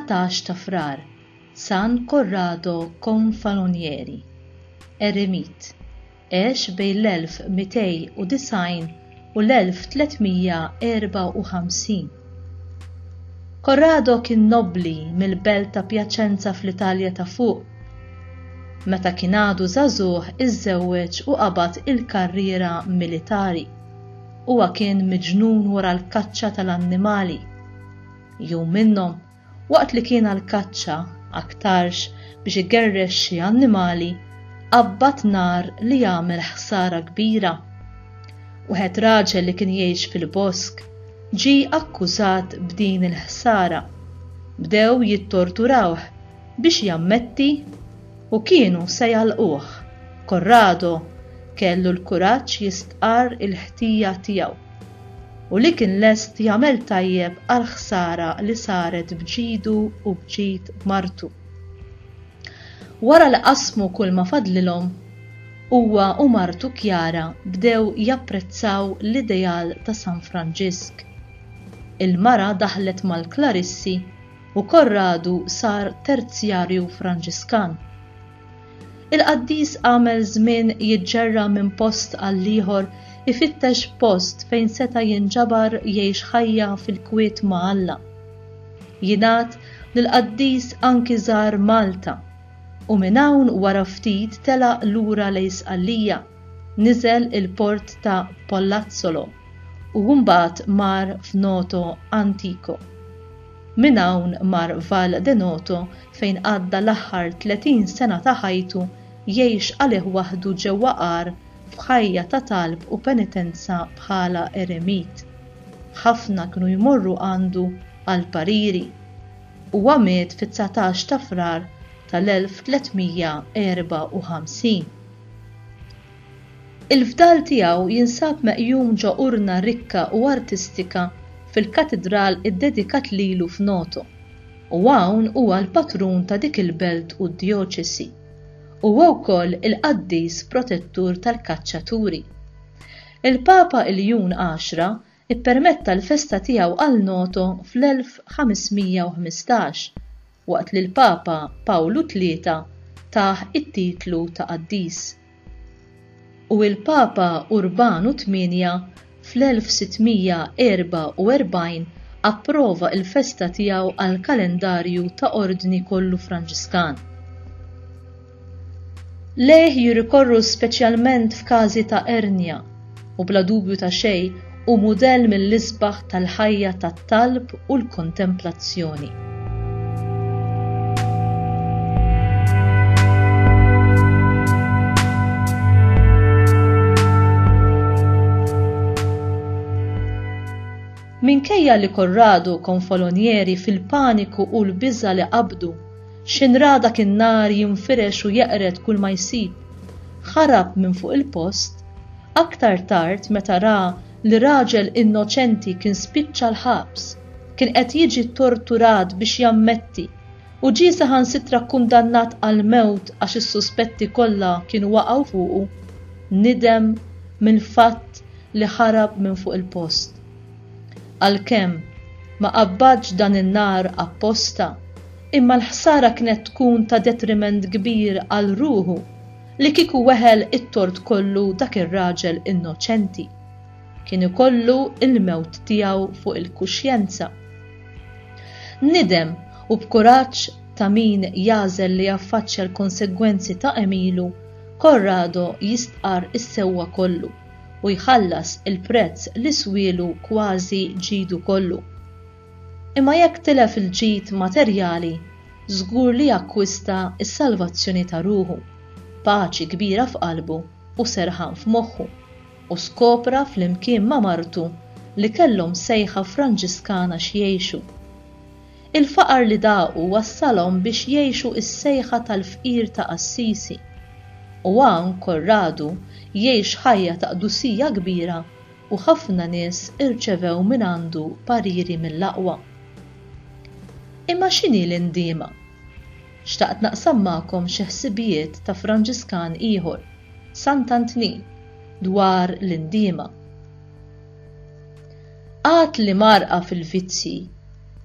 19 ta' frar, San Corrado Confalonieri, eremit, għex bejn l-1290 u l-1354. Corrado kien nobbli mill-belt ta' Pjaċenza fl-Italja ta' fuq. Meta kien għadu żagħżugħ iżżewweġ u qabad il-karriera militari. Huwa kien miġnun wara l-kaċċa tal-annimali. Jum minnhom, waqt li kien għall-kaċċa aktarx biex igerrex xi annimali, qabbad nar li jagħmel ħsara kbira. Wieħed raġel li kien jgħix fil-bosk ġie akkużat b'din il-ħsara. Bdew jittorturawh biex jammetti u kienu se jgħalquh. Corrado kellu l-kuraġġ jistqar il-ħtija tiegħu u li kien lest jagħmel tajjeb għall-ħsara li saret bġidu u bġid martu. Wara li qasmu kull ma fadlilhom, huwa u martu Kjara bdew japprezzaw l-ideal ta' San Franġisk. Il-mara daħlet mal-Klarissi u Corrado sar terzjarju Franġiskan. Il-qaddis għamel żmien jiġġerra minn post għal ieħor ifittex post fejn seta' jinġabar jgħix ħajja fil-kwiet ma' Alla. Jingħad li l-qaddis anki żar Malta u minn hawn wara ftit telaq lura lejn Sqallija, niżel il-port ta' Pollazzolo u mbagħad mar f'Noto Antico. Minn hawn mar Val d'Enoto fejn qadda l-aħħar 30 sena ta' ħajtu jgħix għalih waħdu ġewwa qar f'ħajja ta' talb u penitenza bħala eremit. Ħafna kienu jmorru għandu għal pariri u miet fit-19 ta' frar tal-1354. Il-fdal tiegħu jinsab meqjum ġo urna rikka u artistika fil-katedral iddedikat lilu f'Noto u hawn huwa l-patrun ta' dik il-belt u d-djoċesi. Huwa wkoll il-qaddis protettur tal-kaċċaturi. Il-Papa Iljun 10 ippermetta l-festa tiegħu għal Noto fl-1515 waqt li l-Papa Pawlu III taħ it-titlu ta' qaddis. U l-Papa Urbanu VIII fl-1644 approva il-festa tiegħu għal kalendarju ta' ordni kollu Franġiskan. Lejh jirrikorru speċjalment f'każi ta' ernja u bla dubju ta' xejn u mudell mill-isbaħ tal-ħajja tat-talb u l-kontemplazzjoni. Minkejja li Corrado Confalonieri fil-paniku u l-biża li qabdu, x'inrada kien nar jinfirex u jeqret kull ma jsib, ħarab minn fuq il-post, aktar tard meta ra li raġel innoċenti kien spiċċa l-ħabs, kien qed jiġi torturat biex jammetti u ġie saħansitra kundannat għal mewt għax is-suspetti kollha kienu waqgħu fuqu, nidem mill-fatt li ħarab minn fuq il-post. Għalkemm ma qabbadx dan in-nar apposta, imma l-ħsara kienet tkun ta' detriment kbir għal ruħu li kieku weħel it-tort kollu dak ir-raġel innoċenti. Kien ikollu il-mewt tiegħu fuq il-kuxjenza. Nidem u b'kuraġġ ta' min jażel li jaffaċċja l-konsegwenzi ta' emilu, Corrado jistqar is-sewwa kollu u jħallas il-prezz li swielu kważi ġidu kollu. Imma jekk tilef il-ġid materjali, żgur li jakkwista s-salvazzjoni ta' ruħu, paċi kbira f'qalbu u serħan f'moħħu u skopra fl-imkien ma' martu li kellhom sejħa Franġiskana x'jgħixu. Il-faqar li daqu wassalhom biex jgħixu is-sejħa tal-fqir ta' Assisi u hawn Corrado jgħix ħajja ta' qdusija kbira u ħafna nies irċevew minn għandu pariri mill-aqwa. Imma x'inhi l-indiema? Xtaqt naqsam magħkom xi ħsibijiet ta' Franġiskan ieħor, Sant'Antní, dwar l-indiema. Għad li marqa fil-vizzi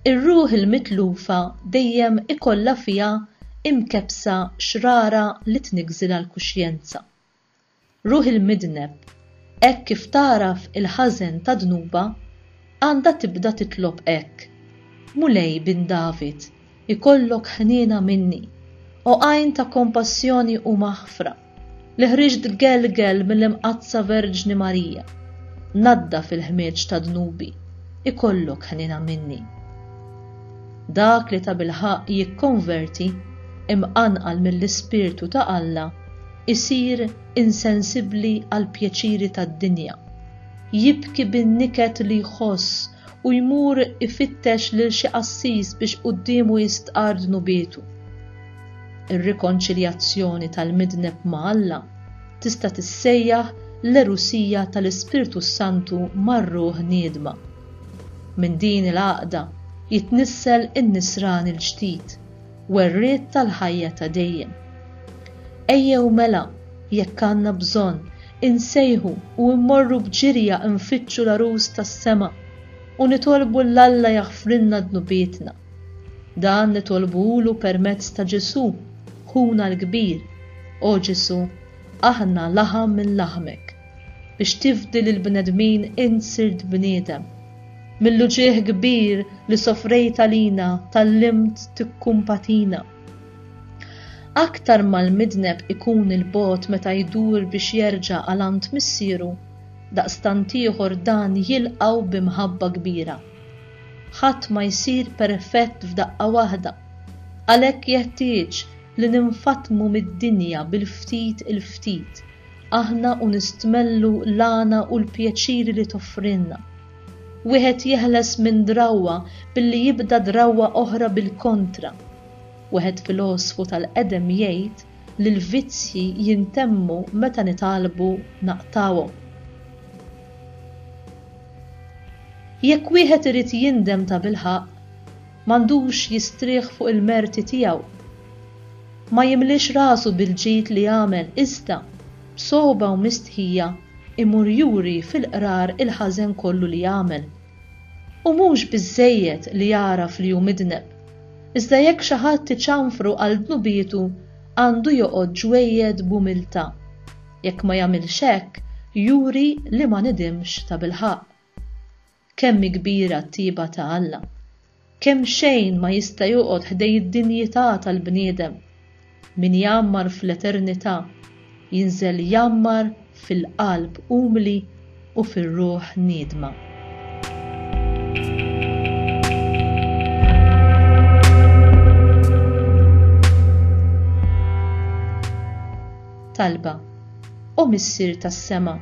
Ir-ruħ il-mitlufa dejjem ikollha fiha imkebsa xrara li tnigżilha l-kuxjenza. Ruħ il-midneb, hekk kif taraf il-ħażen ta' dnuba, għandha tibda titlob hekk. Mulej bin David, ikollok ħniena minni, u għajn ta' kompassjoni u maħfra, li ħriġt gelgel mill-imqazza Verġni Marija, nadda fil-ħmieġ ta' dnubi, ikollok ħniena minni. Dak li ta' bilħaq jikkonverti imqanqal mill-Ispirtu ta' Alla isir insensibbli għal pjaċiri tad-dinja, jibki bin-niket li jħoss u jmur ifittex lil xi qassis biex qudiemu jistqar dnubietu. Ir-rikonċiljazzjoni tal-midneb ma' Alla tista' tissejjaħ l-erusija tal-Ispirtu Santu mar-ruħ niedma. Minn din il-għaqda jitnissel in-nisran il-ġdid u r-ried tal-ħajja ta' dejjem. Ejjew mela jekk għandna bżonn insejħu u mmorru bġirja nfittxu l-arus tas-sema u nitolbu l-Alla jaħfrilna dnubietna. Dan nitolbuhulu permezz ta' Ġesu, ħuna l-kbir, o Ġesu, aħna laħam minn laħmek, biex tifdi lill-bnedmin int sirt bniedem. Mill-uġieħ kbir li sofrejt għalina tallimt tikkumpatina. Aktar mal-midneb ikun il-bot meta jdur biex jerġa' għalant missieru, daqstant ieħor dan jilqgħu bimħabba kbira. Ħadd ma jsir perfett f'daqqa waħda, għalhekk jeħtieġ li ninfatmu mid-dinja bil-ftit il-ftit, aħna u nistmellu l-għana u l-pjaċiri li toffrinna. Wieħed jeħles minn drawwa billi jibda drawwa oħra bil-kontra. Wieħed fil-osfu tal-qedem jgħid li l-vizzji jintemmu meta nitalbu naqtawhom. Jekk wieħed irid jindem ta' bilħaq, m'għandux jistrieħ fuq il-merti tiegħu. Ma jimlix rasu bil-ġid li jagħmel iżda b'soba u mistħija imur juri fil-qrar il-ħażen kollu li jagħmel. U mhux biżżejjed li jaraf li hu midneb, iżda jekk xi ħadd iċanfru għal dnubietu għandu joqgħod ġwejjed b'umiltà. Jekk ma jagħmilx hekk, juri li ma nidimx ta' bilħaq. Kemm kbira t-tiba ta' Alla, kemm xejn ma jista' joqgħod ħdej id-dinjità tal-bniedem. Min jammar fl-eternità jinżel jammar fil-qalb umli u fir-ruħ niedma. Talba, o Missier tas-sema,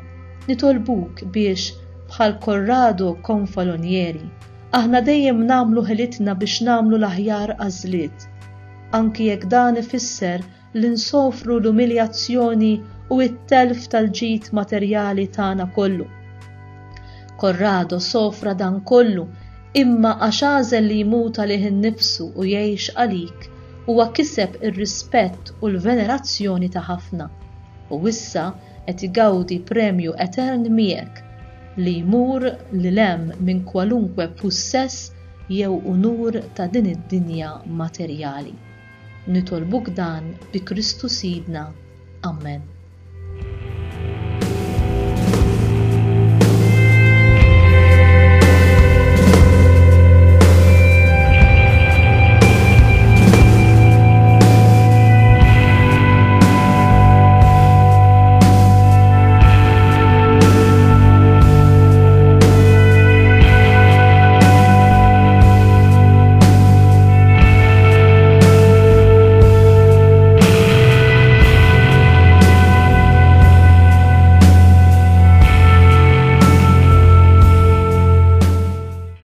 nitolbuk biex bħal Corrado Confalonieri aħna dejjem nagħmlu ħilitna biex nagħmlu l-aħjar għażliet, anki jekk dan ifisser li nsofru l-umiljazzjoni u t-telf tal-ġid materjali tagħna kollu. Corrado sofra dan kollu imma għax għażel li jmut għalih innifsu u jgħix għalik huwa kiseb ir-rispett u l-venerazzjoni ta' ħafna u issa qed igawdi premju etern miegħek li jmur lil hemm minn kwalunkwe pussess jew unur ta' din id-dinja materjali. Nitolbuk dan bi Kristu Sidna. Amen.